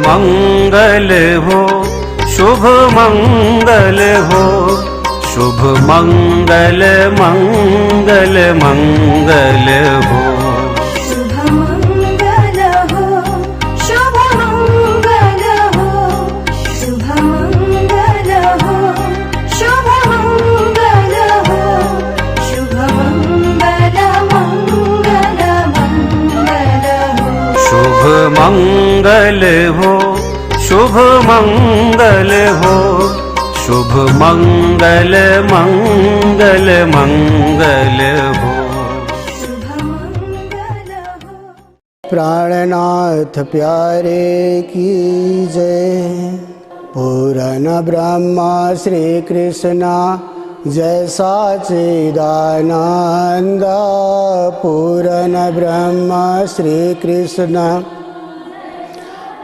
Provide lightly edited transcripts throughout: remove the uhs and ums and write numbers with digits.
मंगल हो, शुभ मंगल हो, शुभ मंगल मंगल मंगल हो। शुभ मंगल हो, शुभ मंगल हो, शुभ मंगल हो, शुभ मंगल हो, शुभ मंगल मंगल मंगल हो। शुभ मंगल हो, शुभ मंगल हो, शुभ मंगल मंगल मंगल हो। शुभ मंगल हो। प्राणनाथ प्यारे की जय। पूर्ण ब्रह्मा श्री कृष्ण जय सच्चिदानंद। पूर्ण ब्रह्मा श्री कृष्ण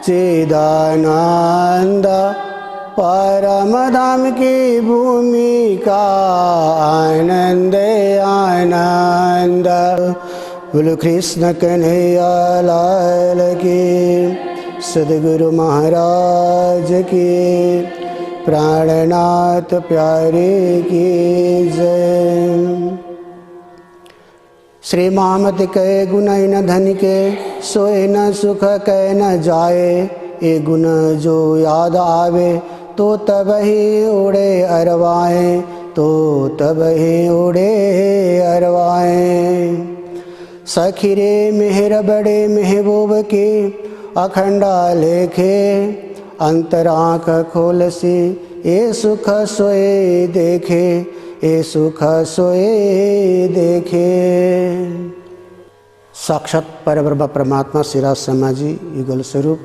चिदानंद। परम धाम की भूमिका आनंद आनंद। बोलो कृष्ण कन्हैया लाल की, सद्गुरु महाराज की, प्राणनाथ प्यारे की जय। श्री महामत कहे गुण न धन के, सोए न सुख कह न जाए। ये गुण जो याद आवे, तो तब ही उड़े अरवाएं, तो तब ही उड़े अरवाएं। सखी रे मेहर बड़े महबूब की, अखंडा लेखे अंतरांख खोल सी। ये सुख सोए देखे, ये सुख सोए देखे। साक्षात परब्रह्म परमात्मा श्रीराज शर्मा जी युगल स्वरूप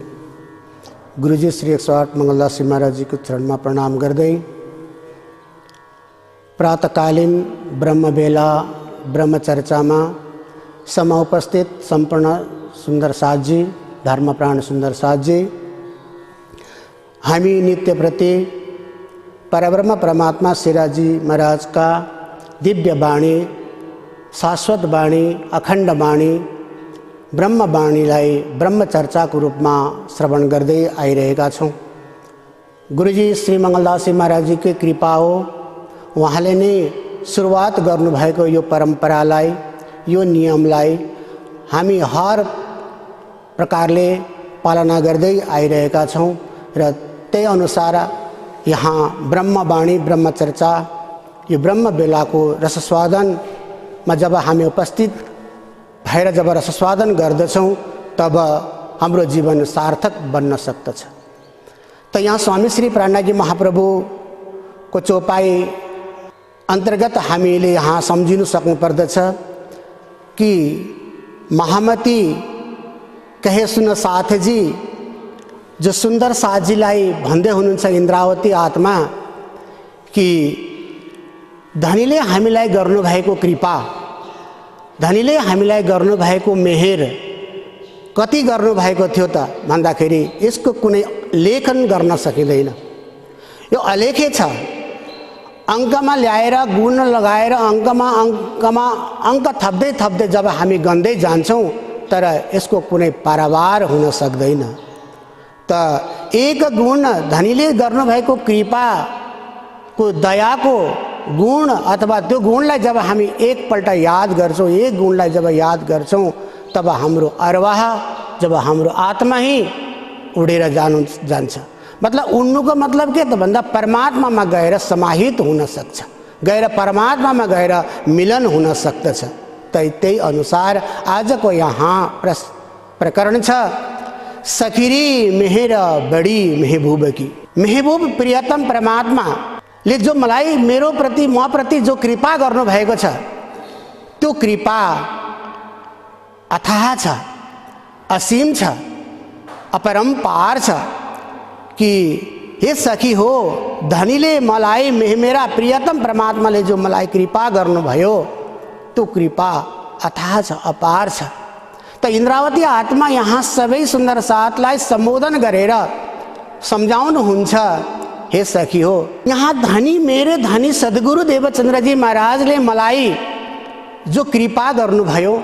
गुरुजी श्री 108 मंगलदास जी महाराज जी को चरण में प्रणाम गर्दै प्रातकालीन ब्रह्म बेला ब्रह्म चर्चा में सम उपस्थित संपूर्ण सुंदर साथ जी, धर्मप्राण सुंदर साथ जी, हामी नित्य प्रति परब्रह्म परमात्मा श्रीराज जी महाराज का दिव्य वाणी, शाश्वत वाणी, अखंड वाणी, ब्रह्म वाणीलाई ब्रह्म चर्चा को रूप में श्रवण गर्दै आइरहेका छौं। गुरुजी श्री मंगलदास जी महाराज जी की कृपा हो, उहाँले नै सुरुवात गर्नुभएको यो परम्परालाई, यो नियमलाई हामी हर प्रकारले पालना गर्दै आइरहेका छौं र त्यही अनुसार यहाँ ब्रह्मवाणी ब्रह्म चर्चा यो ब्रह्म बेलाको रसस्वादनमा जब हामी उपस्थित भएर जब रसस्वादन गर्दछौं तब हाम्रो जीवन सार्थक बन्न सक्दछ। त यहाँ स्वामी श्री प्राणनाथजी महाप्रभुको चौपाई अंतर्गत हामीले यहाँ सम्झिनु सक्नुपर्दछ कि महामती कहे सुन साथजी, जो सुंदर साथजीलाई भन्दै हुनुहुन्छ इन्द्रावती आत्मा कि धनीले हामीलाई गर्नुभएको कृपा, धनीले हामीलाई गर्नुभएको मेहेर कति गर्नुभएको थियो त भन्दाखेरि यसको कुनै लेखन गर्न सकिँदैन। यो अलेखे छ। अंकमा ल्याएर गुण लगाएर अंकमा अंक थप्दै थप्दै जब हामी गन्दै जान्छौं तर यसको कुनै पारावार हुन सक्दैन। त एक गुण धनीले गर्नुभएको कृपाको दयाको गुण अथवा त्यो गुणलाई जब हामी एकपल्ट याद गर्छौं, एक गुणलाई जब याद गर्छौं तब हाम्रो अरवाह, जब हाम्रो आत्मा ही उडेर जान्छ। मतलब उड्नुको मतलब के त भन्दा परमात्मामा गएर समाहित हुन सक्छ, गएर परमात्मामा गएर मिलन हुन सक्दछ। त्यही अनुसार आजको यहाँ प्रकरण छ सखिरी मेहर बड़ी महबूब की। महबूब प्रियतम परमात्मा ले जो मलाई मेरो प्रति म प्रति जो कृपा गर्नु भएको छ त्यो कृपा अथाह छ, असीम छ, अपरम्पार छ कि हे सखी हो, धनीले मलाई मेरा प्रियतम परमात्माले जो मलाई कृपा गर्नुभयो त्यो कृपा अथाह छ, अपार छ। त इन्द्रावती आत्मा यहाँ सबै सुन्दर साथलाई सम्बोधन गरेर सम्झाउनुहुन्छ, हे सखी हो, यहाँ धनी मेरे धनी सद्गुरु देवचन्द्रजी महाराजले मलाई जो कृपा गर्नुभयो,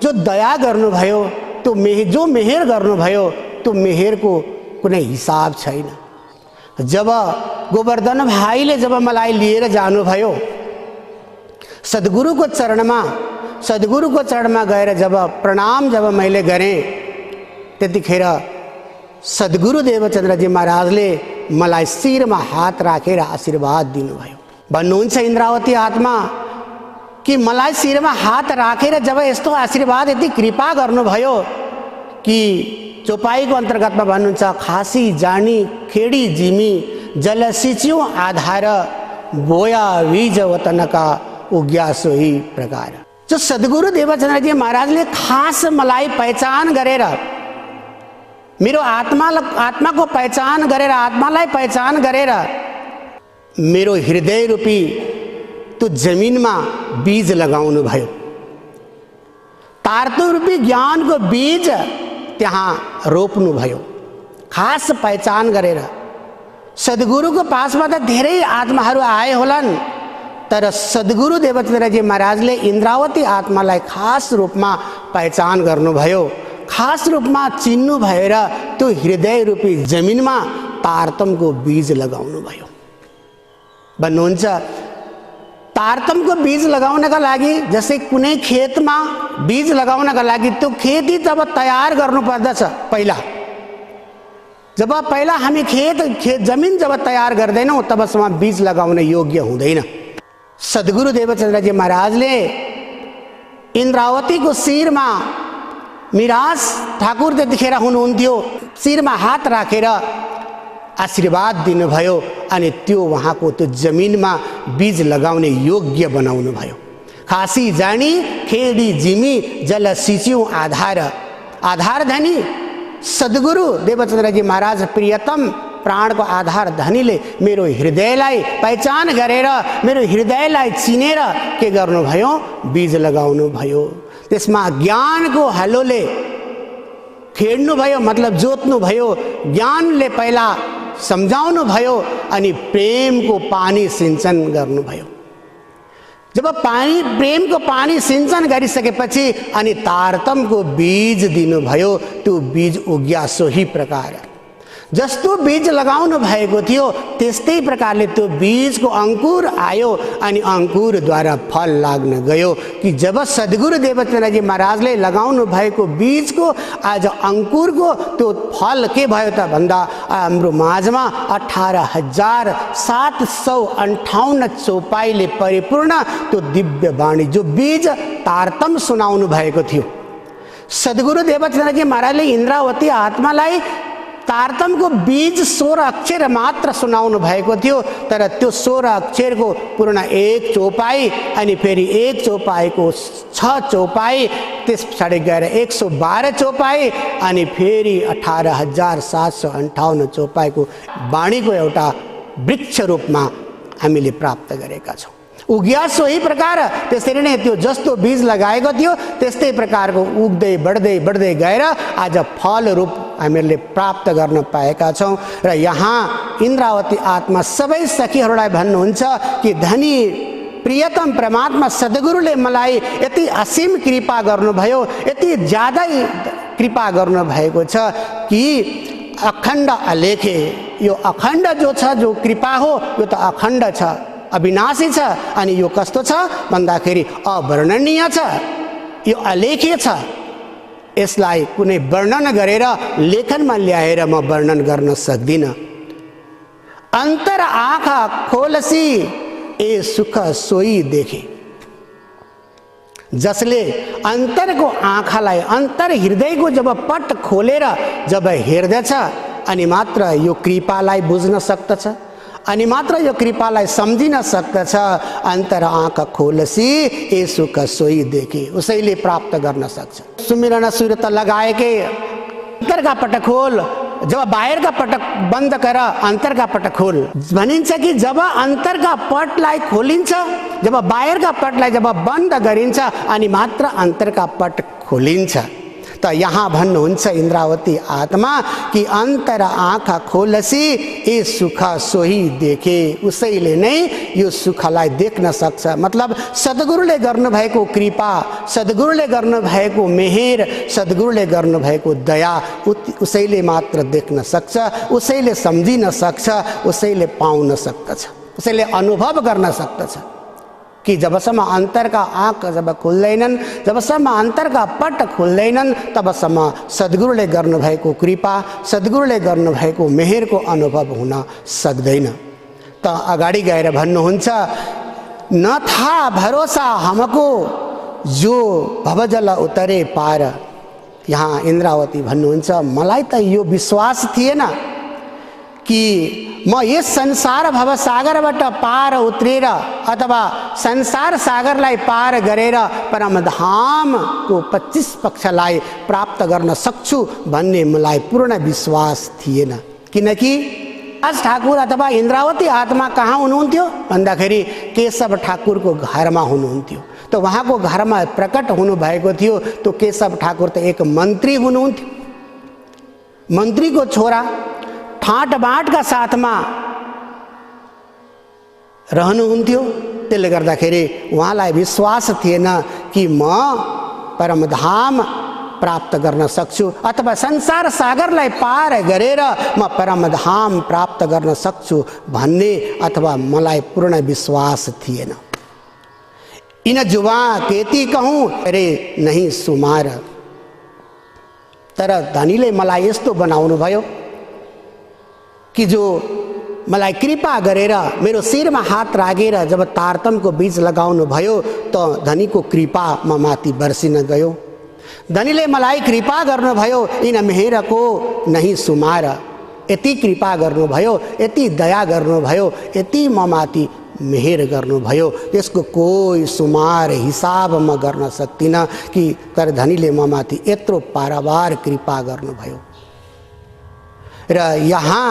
जो दया गर्नुभयो, त्यो जो मेहेर गर्नुभयो त्यो मेहेरको कुनै हिसाब छैन। जब गोवर्धन भाइले जब मलाई लिएर जानुभयो सद्गुरुको चरणमा गएर जब प्रणाम जब मैले गरेँ, त्यतिखेर सद्गुरु देवचन्द्रजी महाराजले मलाई शिरमा हात राखेर आशीर्वाद दिनुभयो। भन्नुहुन्छ इन्द्रावती आत्मा कि मलाई शिरमा हात राखेर जब यस्तो आशीर्वाद यति कृपा गर्नुभयो कि चौपाईको अन्तर्गतमा भन्नुहुन्छ खासी जानी खेडी जिमी जल सिच्यौँ आधार बोया बीज वतनका उग्या सोही प्रकार। जो सद्गुरु देवचन्द्रजी महाराजले खास मलाई पहिचान गरेर, मेरो आत्माको पहिचान गरेर, आत्मालाई पहिचान गरेर मेरो हृदय रूपी त्यो जमिनमा बीज लगाउनु भयो। तारतम रूपी ज्ञानको बीज त्यहाँ रोप्नु भयो। खास पहिचान गरेर सद्गुरुको पासमा त धेरै आत्माहरू आए होलान्, तर सद्गुरु देवचन्द्रजी महाराजले इन्द्रावती आत्मालाई खास रूपमा पहिचान गर्नुभयो, खास रूपमा चिन्नु भएर त्यो हृदय रूपी जमिनमा तारतमको बीज लगाउनु भयो। भन्नुहुन्छ तारतमको बीज लगाउनका लागि जस्तै कुनै खेतमा बीज लगाउनका लागि त्यो खेती तब तयार गर्नुपर्दछ। पहिला हामी जमिन जब तयार गर्दैनौँ तबसम्म बीज लगाउन योग्य हुँदैन। सद्गुरु देवचन्द्रजी महाराजले इन्द्रावतीको शिरमा, मिराज ठाकुर त्यतिखेर हुनुहुन्थ्यो, शिरमा हात राखेर आशीर्वाद दिनुभयो अनि त्यो उहाँको त्यो जमिनमा बीज लगाउने योग्य बनाउनु भयो। खासी जानी खेडी जिमी जल सिच्यौँ आधार धनी सद्गुरु देवचन्द्रजी महाराज प्रियतम प्राणको आधार धनीले मेरो हृदयलाई पहिचान गरेर, मेरो हृदयलाई चिनेर के गर्नुभयो? बीज लगाउनु भयो। त्यसमा ज्ञानको हलोले खेड्नु भयो, मतलब जोत्नु भयो। ज्ञानले पहिला सम्झाउनु भयो अनि प्रेमको पानी सिंचन गर्नुभयो। जब प्रेमको पानी सिंचन गरिसकेपछि अनि तारतमको बीज दिनुभयो। त्यो बीज उग्या सोही प्रकार। जस्तो बीज लगाउनु भएको थियो त्यस्तै प्रकारले त्यो बीजको अंकुर आयो अनि अंकुरद्वारा फल लाग्न गयो। कि जब सद्गुरु देवचन्द्रजी महाराजले लगाउनु भएको बीजको आज अंकुरको त्यो फल के भयो त भन्दा हाम्रो माझमा 18,758 चौपाईले परिपूर्ण त्यो दिव्य वाणी जो बीज तारतम सुनाउनु भएको थियो। सद्गुरु देवचन्द्रजी महाराजले इन्द्रावती आत्मालाई तारतमको बीज 16 अक्षर मात्र सुनाउनु भएको थियो, तर त्यो 16 अक्षरको पूर्ण 1 चौपाई अनि फेरि 1 चौपाईको 6 चौपाई, त्यस पछाडि गएर 112 चौपाई अनि फेरि 18,758 चौपाईको वाणीको एउटा वृक्ष रूपमा हामीले प्राप्त गरेका छौँ। उग्या सोही प्रकार। त्यसरी नै त्यो जस्तो बीज लगाएको थियो त्यस्तै प्रकारको उग्दै बढ्दै गएर आज फल रूप हामीले प्राप्त गर्न पाएका छौँ। र यहाँ इन्द्रावती आत्मा सबै सखीहरूलाई भन्नुहुन्छ कि धनी प्रियतम परमात्मा सद्गुरुले मलाई यति असीम कृपा गर्नुभयो, यति ज्यादै कृपा गर्नुभएको छ कि अखण्ड अलेखे। यो अखण्ड जो छ, जो कृपा हो, यो त अखण्ड छ, अविनाशी छ। अनि यो कस्तो छ भन्दाखेरि अवर्णनीय छ, यो अलेख्य छ। यसलाई कुनै वर्णन गरेर लेखनमा ल्याएर म वर्णन गर्न सक्दिनँ। अन्तर आँखा खोलसी ए सुख सोई देखे। जसले अन्तरको आँखालाई, अन्तर हृदयको जब पट खोलेर जब हेर्दछ अनि मात्र यो कृपालाई बुझ्न सक्दछ, अनि मात्र यो कृपालाई सम्झिन सक्दछ। अन्तर आँखा खोलसी ए सुख सोई देखे, उसैले प्राप्त गर्न सक्छ। सुमिरन सुरत लगाएकै अंतर का पट खोल, जब बाहिर का पट बंद कर अंतर का पट खोल भनिन्छ कि जब अंतर का पटलाई खोलिन्छ, जब बाहिर का पटलाई जब बन्द गरिन्छ अनि मात्र अंतर का पट खोलिन्छ। त त यहाँ भन्नुहुन्छ इन्द्रावती आत्मा कि अन्तर आँखा खोलसी ए सुख सोही देखे, उसैले नै यो सुखलाई देख्न सक्छ। मतलब सद्गुरुले गर्नुभएको कृपा, सद्गुरुले गर्नुभएको मेहेर, सद्गुरुले गर्नुभएको दया उसैले मात्र देख्न सक्छ, उसैले सम्झिन सक्छ, उसैले पाउन सक्दछ, उसैले अनुभव गर्न सक्दछ कि जबसम्म अन्तरका आँख जब खुल्दैनन्, जबसम्म अन्तरका पट खुल्दैनन्, तबसम्म सद्गुरुले गर्नुभएको कृपा, सद्गुरुले गर्नुभएको मेहेरको अनुभव हुन सक्दैन। त अगाडि गएर भन्नुहुन्छ न था भरोसा हमको जो भवजल उतरे पार। यहाँ इन्द्रावती भन्नुहुन्छ मलाई त यो विश्वास थिएन कि म यस संसार भवसागरबाट पार उत्रेर अथवा संसार सागरलाई पार गरेर परमधामको 25 पक्षलाई प्राप्त गर्न सक्छु भन्ने मलाई पूर्ण विश्वास थिएन। किनकि राज ठाकुर अथवा इन्द्रावती आत्मा कहाँ हुनुहुन्थ्यो भन्दाखेरि केशव ठाकुरको घरमा हुनुहुन्थ्यो। त उहाँको घरमा प्रकट हुनुभएको थियो। त्यो केशव ठाकुर त एक मन्त्री हुनुहुन्थ्यो, मन्त्रीको छोरा, ठाँटबाँटका साथमा रहनुहुन्थ्यो। त्यसले गर्दाखेरि उहाँलाई विश्वास थिएन कि म परमधाम प्राप्त गर्न सक्छु अथवा संसार सागरलाई पार गरेर म परमधाम प्राप्त गर्न सक्छु भन्ने अथवा मलाई पूर्ण विश्वास थिएन। इन जुवा केती कहूँ अरे नहीं सुमार। तर धनीले मलाई यस्तो बनाउनु भयो कि जो मलाई कृपा गरेर मेरो शिरमा हात राखेर जब तारतमको बीज लगाउनु भयो त धनीको कृपा म माथि बर्सिन गयो। धनीले मलाई कृपा गर्नुभयो, इन मेहेरको नहीं सुमार। यति कृपा गर्नुभयो, यति दया गर्नुभयो, यति म माथि मेहेर गर्नुभयो, त्यसको कोही सुमार हिसाब म गर्न सक्दिनँ कि तर धनीले म माथि यत्रो पारावार कृपा गर्नुभयो। र यहाँ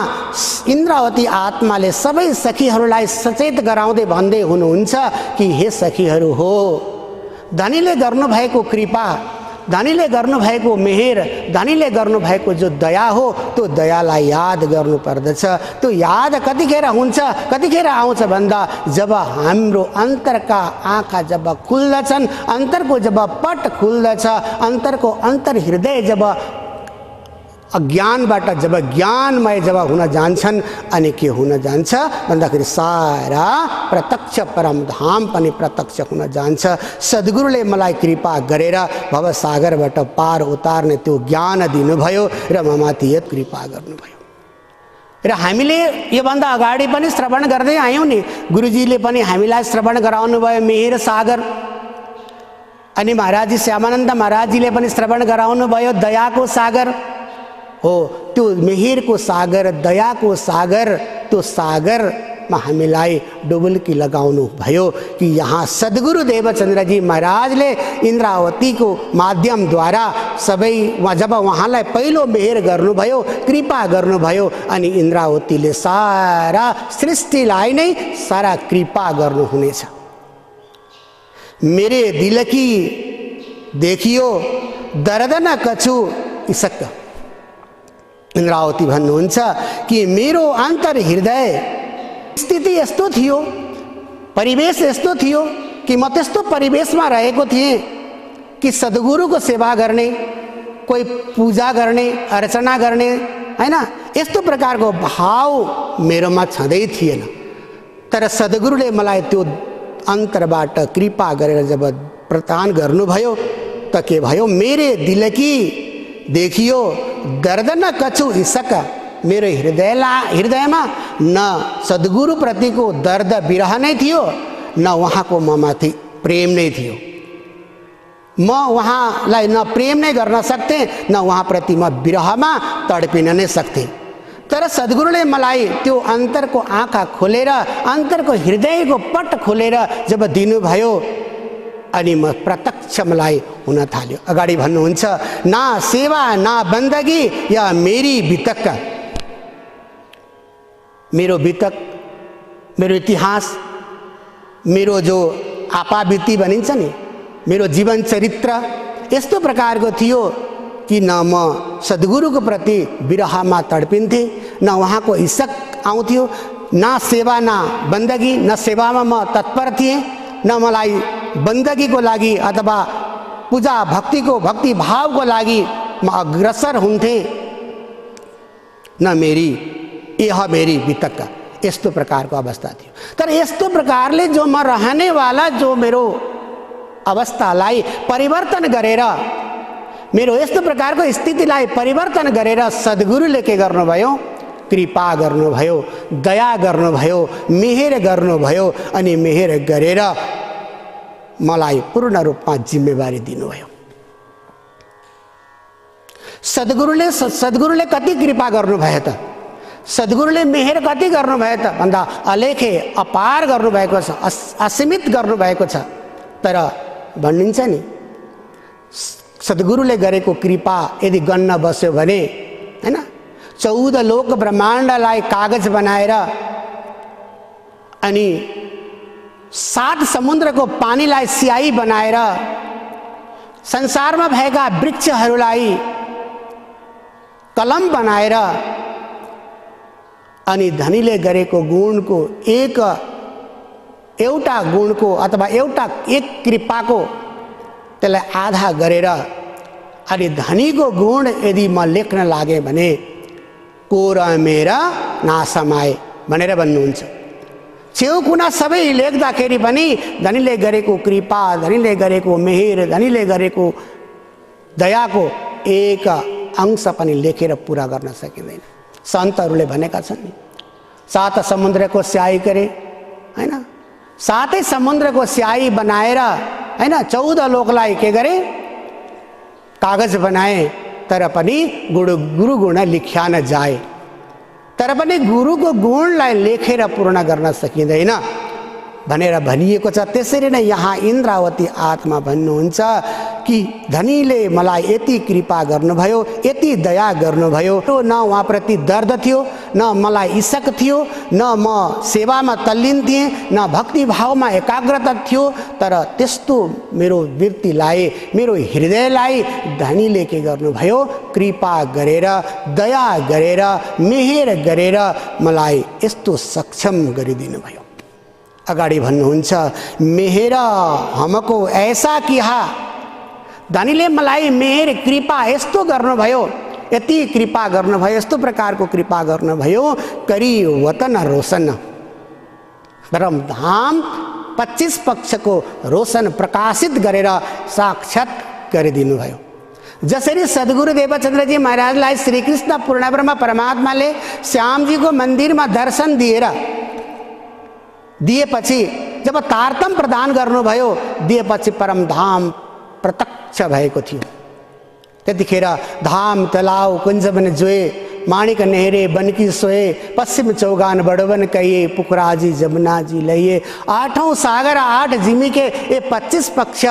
इन्द्रावती आत्माले सबै सखीहरूलाई सचेत गराउँदै भन्दै हुनुहुन्छ कि हे सखीहरू हो, धनीले गर्नुभएको कृपा, धनीले गर्नुभएको मेहेर, धनीले गर्नुभएको जो दया हो त्यो दयालाई याद गर्नुपर्दछ। त्यो याद कतिखेर हुन्छ, कतिखेर आउँछ भन्दा जब हाम्रो अन्तरका आँखा जब खुल्दछन्, अन्तरको जब पट खुल्दछ, अन्तरको अन्तर हृदय जब अज्ञानबाट जब ज्ञानमय जब हुन जान्छन् अनि के हुन जान्छ भन्दाखेरि सारा प्रत्यक्ष परमधाम पनि प्रत्यक्ष हुन जान्छ। सद्गुरुले मलाई कृपा गरेर भवसागरबाट पार उतार्ने त्यो ज्ञान दिनुभयो र म माथि यत कृपा गर्नुभयो। र हामीले योभन्दा अगाडि पनि श्रवण गर्दै आयौँ नि, गुरुजीले पनि हामीलाई श्रवण गराउनु भयो मेहेर सागर, अनि महाराजी श्यामानन्द महाराजीले पनि श्रवण गराउनु भयो दयाको सागर हो। त्यो मेहेरको सागर, दयाको सागर, त्यो सागरमा हामीलाई डुबुल्की लगाउनु भयो कि यहाँ सद्गुरु देवचन्द्रजी महाराजले इन्द्रावतीको माध्यमद्वारा सबै जब उहाँलाई पहिलो मेहेर गर्नुभयो, कृपा गर्नुभयो, अनि इन्द्रावतीले सारा सृष्टिलाई नै सारा कृपा गर्नुहुनेछ। मेरे दिल की देखियो दर्द न कछु इसक। इन्द्रावती भन्नुहुन्छ कि मेरो अन्तर हृदय स्थिति यस्तो थियो, परिवेश यस्तो थियो कि म त्यस्तो परिवेशमा रहेको थिएँ कि सद्गुरुको सेवा गर्ने, कोही पूजा गर्ने, अर्चना गर्ने, हैन, यस्तो प्रकारको भाव मेरोमा छँदै थिएन। तर सद्गुरुले मलाई त्यो अन्तरबाट कृपा गरेर जब प्रदान गर्नुभयो त के भयो, मेरे दिल की देखियो दर्द न कछु इसक। मेरो हृदयमा न सद्गुरु प्रतिको दर्द विरह नै थियो, न उहाँको म माथि प्रेम नै थियो। म उहाँलाई न प्रेम नै गर्न सक्थेँ, न उहाँप्रति म विरहमा तडपिन नै सक्थेँ। तर सद्गुरुले मलाई त्यो अन्तरको आँखा खोलेर, अन्तरको हृदयको पट खोलेर जब दिनुभयो अनि म प्रत्यक्ष मलाई हुन थाल्यो। अगाडि भन्नुहुन्छ ना सेवा ना बन्दगी या मेरी बितक। मेरो बितक, मेरो इतिहास, मेरो जो आपाबिती भनिन्छ नि, मेरो जीवन चरित्र यस्तो प्रकारको थियो कि न म सद्गुरुको प्रति विरहमा तडपिन्थे, न उहाँको इच्छा आउँथ्यो, न सेवा न बन्दगी, न सेवामा म तत्पर थिएँ, न मलाई बन्दगीको लागि अथवा पूजा भक्तिको भक्ति भावको लागि म अग्रसर हुन्थेँ, न यह मेरी वितक्का। यस्तो प्रकारको अवस्था थियो। तर यस्तो प्रकारले जो म रहनेवाला जो मेरो अवस्थालाई परिवर्तन गरेर, मेरो यस्तो प्रकारको स्थितिलाई परिवर्तन गरेर सद्गुरुले के गर्नुभयो? कृपा गर्नुभयो, दया गर्नुभयो, मेहेर गर्नुभयो अनि मेहेर गरेर मलाई पूर्ण रूपमा जिम्मेवारी दिनुभयो। सद्गुरुले कति कृपा गर्नुभयो त? सद्गुरुले मेहेर कति गर्नुभयो त भन्दा अलेखे अपार गर्नुभएको छ, असीमित गर्नुभएको छ। तर भनिन्छ नि, सद्गुरुले गरेको कृपा यदि गन्न बस्यो भने हैन, 14 लोक ब्रह्माण्डलाई कागज बनाएर अनि 7 समुद्रको पानीलाई स्याही बनाएर संसारमा भएका वृक्षहरूलाई कलम बनाएर अनि धनीले गरेको गुणको एउटा गुणको अथवा एक कृपाको त्यसलाई आधा गरेर अनि धनीको गुण यदि म लेख्न लागे भने कोर मेरा नासमाए भनेर भन्नुहुन्छ। छेउ कुना सबै लेख्दाखेरि पनि धनीले गरेको कृपा, धनीले गरेको मेहेर, धनीले गरेको दयाको एक अंश पनि लेखेर पूरा गर्न सकिँदैन। सन्तहरूले भनेका छन् नि, 7 समुद्रको स्याही गरे हैन, 7 समुद्रको स्याही बनाएर हैन 14 लोकलाई के गरे? कागज बनाए, तर पनि गुरु गुण लिख्या न जाए। तर पनि गुरुको गुणलाई लेखेर पूर्ण गर्न सकिँदैन भनेर भनिएको छ। त्यसरी नै यहाँ इन्द्रावती आत्मा भन्नुहुन्छ कि धनीले मलाई यति कृपा गर्नुभयो, यति दया गर्नुभयो, न उहाँप्रति दर्द थियो, न मलाई इच्छा थियो, न म सेवामा तल्लीन थिएँ, न भक्ति भावमा एकाग्रता थियो। तर त्यस्तो मेरो वृत्तिलाई, मेरो हृदयलाई धनीले के गर्नुभयो? कृपा गरेर, दया गरेर, मेहेर गरेर मलाई यस्तो सक्षम गरिदिनु भयो। अगाडि भन्नुहुन्छ, मेहेर हमको ऐसा किहा, धनीले मलाई मेहेर कृपा यस्तो गर्नुभयो, यति कृपा गर्नुभयो, यस्तो प्रकारको कृपा गर्नुभयो, करी वतन रोशन, परमधाम 25 पक्षको रोशन प्रकाशित गरेर साक्षात गरिदिनु भयो। जसरी सद्गुरु देवचन्द्रजी महाराजलाई श्रीकृष्ण पूर्णब्रह्म परमात्माले श्यामजीको मन्दिरमा दर्शन दिएपछि जब तारतम प्रदान गर्नुभयो, दिएपछि परमधाम प्रत्यक्ष भएको थियो। त्यतिखेर धाम तलाउ कुञ्ज बन जोए, माणिक नेहरे बनकी सोए, पश्चिम चौगान बड़वन कहिए, पुखराजी जमुनाजी लइए, 8 सागर 8 जिमी के ये 25 पक्ष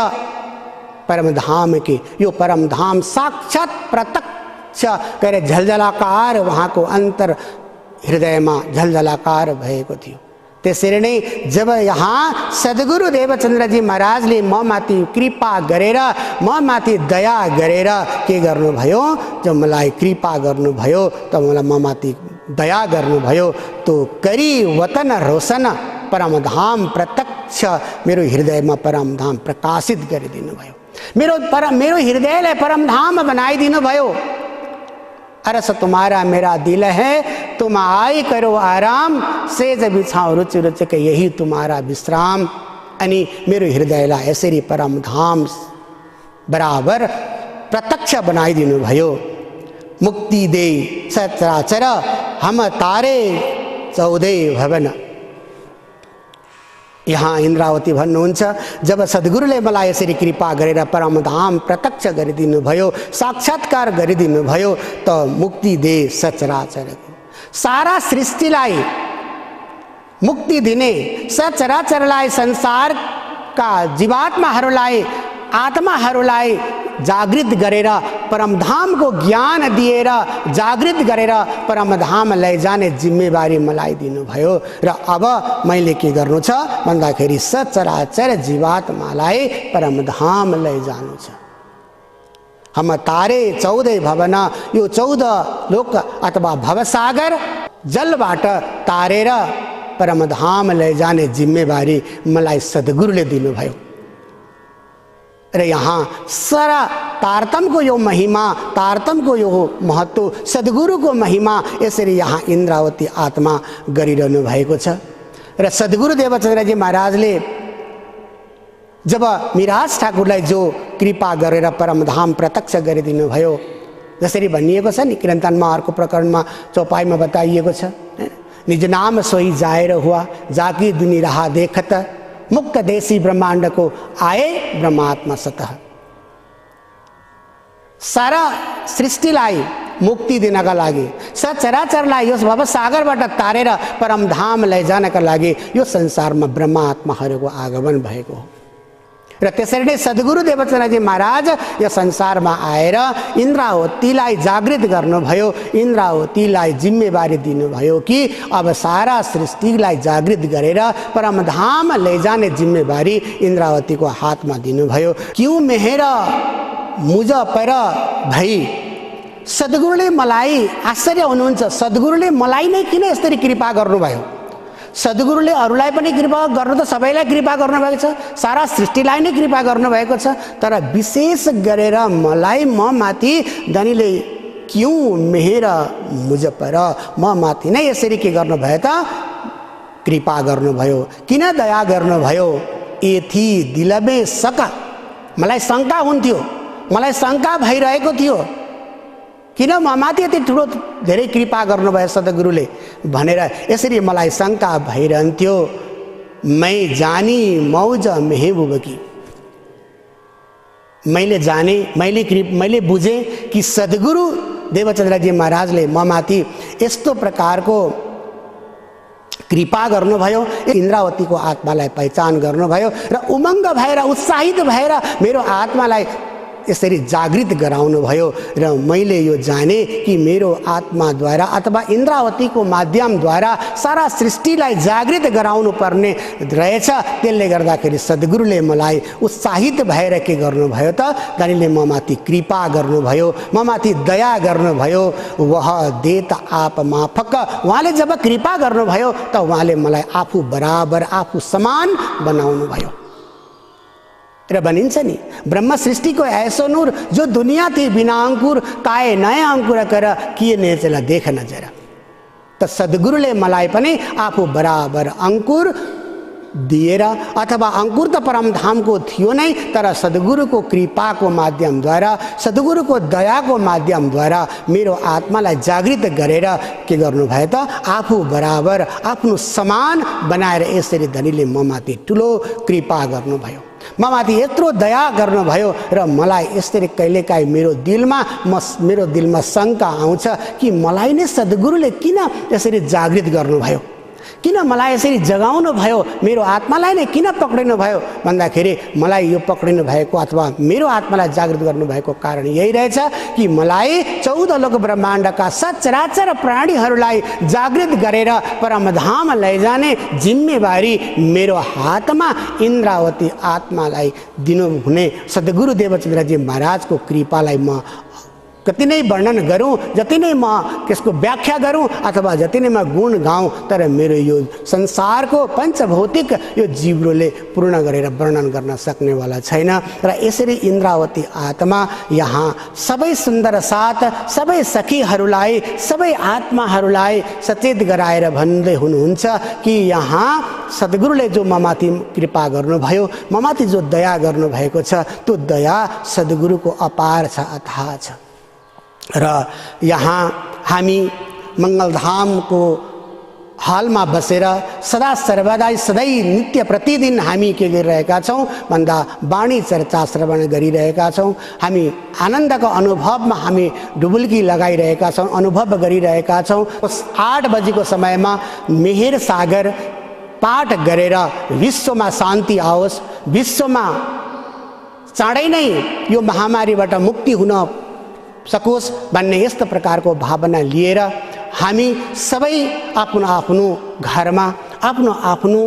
परमधाम के, यो परमधाम साक्षात प्रत्यक्ष करे झलझलाकार वहाँको अंतर हृदयमा झलझलाकार भएको थियो। त्यसरी नै जब यहाँ सद्गुरु देवचन्द्रजी महाराजले म माथि कृपा गरेर, म माथि दया गरेर के गर्नुभयो? जब मलाई कृपा गर्नुभयो, तब मलाई म माथि दया गर्नुभयो, तो करी वतन रोशन, परमधाम प्रत्यक्ष मेरो हृदयमा परमधाम प्रकाशित गरिदिनु भयो। मेरो हृदयलाई परमधाम बनाइदिनु भयो। अरस तुम्हारा मेरा दिल है, तुम आई करो आराम, सेज बिछाओ रुचि रुचि के यही तुम्हारा विश्राम। अनि मेरो हृदयलाई यसरी परमधाम बराबर प्रत्यक्ष बनाइदिनु भयो। मुक्ति दे सचराचर हम तारे 14 भवन। यहाँ इन्द्रावती भन्नुहुन्छ, जब सद्गुरुले मलाई यसरी कृपा गरेर परमधाम प्रत्यक्ष गरिदिनु भयो, साक्षात्कार गरिदिनु भयो, त मुक्ति दे सचराचर, सारा सृष्टिलाई मुक्ति दिने, सचराचरलाई, संसारका जीवात्माहरूलाई, आत्माहरूलाई जागृत गरेर परमधामको ज्ञान दिएर जागृत गरेर परमधाम लैजाने जिम्मेवारी मलाई दिनुभयो। र अब मैले के गर्नु छ भन्दाखेरि सचराचर जीवात्मालाई परमधाम लैजानु छ। हम तारे 14 भवन, यो 14 लोक अथवा भवसागर जलबाट तारेर परमधाम लैजाने जिम्मेवारी मलाई सद्गुरुले दिनुभयो। र यहाँ सारा तारतम्यको यो महिमा, तारतम्यको यो महत्त्व, सद्गुरुको महिमा यसरी यहाँ इन्द्रावती आत्मा गरिरहनु भएको छ। र सद्गुरु देवचन्द्रजी महाराजले जब मिराज ठाकुरलाई जो कृपा गरेर परमधाम प्रत्यक्ष गरिदिनु भयो, जसरी भनिएको छ नि कीर्तनमा अर्को प्रकरणमा चौपाईमा बताइएको छ, निज नाम सोही जाएर हुआ जाकी दुनी रहा देखत मुक्त देशी ब्रह्मांड को आए ब्रह्मात्मा सतह। सारा सृष्टिलाई मुक्ति दिनका लागि, सचराचरलाई यस भवसागरबाट तारेर परमधाम लैजानका लागि यो संसारमा ब्रह्मात्माहरूको आगमन भएको हो। र त्यसरी नै सद्गुरु देवचन्द्रजी महाराज यो संसारमा आएर इन्द्रावतीलाई जागृत गर्नुभयो, इन्द्रावतीलाई जिम्मेवारी दिनुभयो कि अब सारा सृष्टिलाई जागृत गरेर परमधाम लैजाने जिम्मेवारी इन्द्रावतीको हातमा दिनुभयो। क्यों मेहर मुझ पर भई, सद्गुरुले मलाई आश्चर्य हुनुहुन्छ, सद्गुरुले मलाई नै किन यसरी कृपा गर्नुभयो? सद्गुरुले अरूलाई पनि कृपा गर्नु त सबैलाई कृपा गर्नुभएको छ, सारा सृष्टिलाई नै कृपा गर्नुभएको छ, तर विशेष गरेर मलाई म माथि धनीले क्यों मेहर मुझ पर, म माथि नै यसरी के गर्नुभयो त? कृपा गर्नुभयो। किन दया गर्नुभयो? एथी दिलमे सका, मलाई शङ्का हुन्थ्यो, मलाई शङ्का भइरहेको थियो, किन ममाथि यति ठुलो धेरै कृपा गर्नुभयो सद्गुरुले भनेर यसरी मलाई शङ्का भइरहन्थ्यो। मै जानी मौज मेहबुब की, मैले बुझेँ कि सद्गुरु देवचन्द्रजी महाराजले ममाथि यस्तो प्रकारको कृपा गर्नुभयो, इन्द्रावतीको आत्मालाई पहिचान गर्नुभयो र उमङ्ग भएर उत्साहित भएर मेरो आत्मालाई यसरी जागृत गराउनु भयो। र मैले यो जाने कि मेरो आत्माद्वारा अथवा इन्द्रावतीको माध्यमद्वारा सारा सृष्टिलाई जागृत गराउनु पर्ने रहेछ। त्यसले गर्दाखेरि सद्गुरुले मलाई उत्साहित भएर के गर्नुभयो त? धनीले ममाथि कृपा गर्नुभयो, ममाथि दया गर्नुभयो। वह देत आप माफक, उहाँले जब कृपा गर्नुभयो त उहाँले मलाई आफू बराबर, आफू समान बनाउनु भयो। र भनिन्छ नि ब्रह्म सृष्टि को ऐसो नूर जो दुनिया थी बिना अंकुर, काए नए अंकुर कर किए नेचला देख नजरा। त सद्गुरुले मलाई पनि आफू बराबर अंकुर दिएर, अथवा अंकुर त परमधामको थियो नै, तर सद्गुरुको कृपाको माध्यमद्वारा, सद्गुरुको दयाको माध्यमद्वारा मेरो आत्मालाई जागृत गरेर के गर्नुभयो त? आफू बराबर, आफ्नो समान बनाएर यसरी धनीले ममाथि ठुलो कृपा गर्नुभयो, ममाथि यत्रो दया गर्नुभयो। र मलाई यसरी कहिलेकाहीँ मेरो दिलमा शङ्का आउँछ कि मलाई नै सद्गुरुले किन यसरी जागृत गर्नुभयो, किन मलाई यसरी जगाउनु भयो, मेरो आत्मालाई नै किन पक्रिनु भयो भन्दाखेरि मलाई यो पक्रिनु भएको अथवा मेरो आत्मालाई जागृत गर्नुभएको कारण यही रहेछ कि मलाई 14 लोक ब्रह्माण्डका सचराचर प्राणीहरूलाई जागृत गरेर परमधाम लैजाने जिम्मेवारी मेरो हातमा इन्द्रावती आत्मालाई दिनुहुने सद्गुरु देवचन्द्रजी महाराजको कृपालाई म कति नै वर्णन गरौँ, जति नै म त्यसको व्याख्या गरौँ अथवा जति नै म गुण गाउँ, तर मेरो यो संसारको पञ्चभौतिक यो जीवले पूर्ण गरेर वर्णन गर्न सक्नेवाला छैन। र यसरी इन्द्रावती आत्मा यहाँ सबै सुन्दर साथ सबै सखीहरूलाई, सबै आत्माहरूलाई सचेत गराएर भन्दै हुनुहुन्छ कि यहाँ सद्गुरुले जो ममाथि कृपा गर्नुभयो, ममाथि जो दया गर्नुभएको छ, त्यो दया सद्गुरुको अपार छ, अथाह छ। र यहाँ हामी मङ्गलधामको हालमा बसेर सदा सर्वदा सधैँ नित्य प्रतिदिन हामी के गरिरहेका छौँ भन्दा वाणी चर्चा श्रवण गरिरहेका छौँ। हामी आनन्दको अनुभवमा हामी डुबुल्की लगाइरहेका छौँ, अनुभव गरिरहेका छौँ। 8 बजेको समयमा मेहेर सागर पाठ गरेर विश्वमा शान्ति आओस्, विश्वमा चाँडै नै यो महामारीबाट मुक्ति हुन सकोस् भन्ने यस्तो प्रकारको भावना लिएर हामी सबै आफ्नो आफ्नो घरमा आफ्नो आफ्नो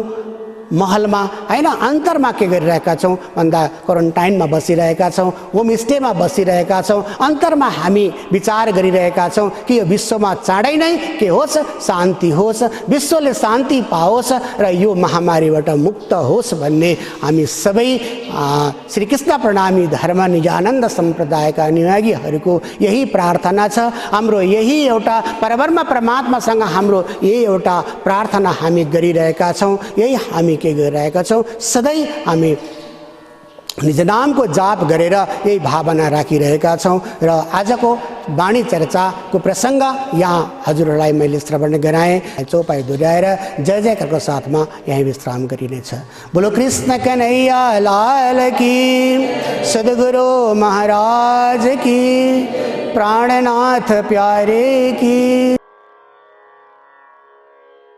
महलमा हैन अन्तरमा के गरिरहेका छौँ भन्दा क्वारेन्टाइनमा बसिरहेका छौँ, होमस्टेमा बसिरहेका छौँ। अन्तरमा हामी विचार गरिरहेका छौँ कि यो विश्वमा चाँडै नै के होस्, शान्ति होस्, विश्वले शान्ति पाओस् र यो महामारीबाट मुक्त होस् भन्ने हामी सबै श्री कृष्ण प्रणामी धर्म निजानन्द सम्प्रदायका अनुयायीहरूको यही प्रार्थना छ। हाम्रो यही एउटा परब्रह्म परमात्मासँग हाम्रो यही एउटा प्रार्थना हामी गरिरहेका छौँ। यही हामी के गरिरहेका छौँ, सधैँ हामी निज नामको जाप गरेर यही भावना राखिरहेका छौँ। र आजको वाणी चर्चाको प्रसङ्ग यहाँ हजुरहरूलाई मैले श्रवण गराएँ। चौपाई दोहोऱ्याएर जय जयकारको साथमा यहीँ विश्राम गरिनेछ। बोलो कृष्ण कन्हैया लाल की, सद्गुरु महाराज की, प्राणनाथ प्यारे की।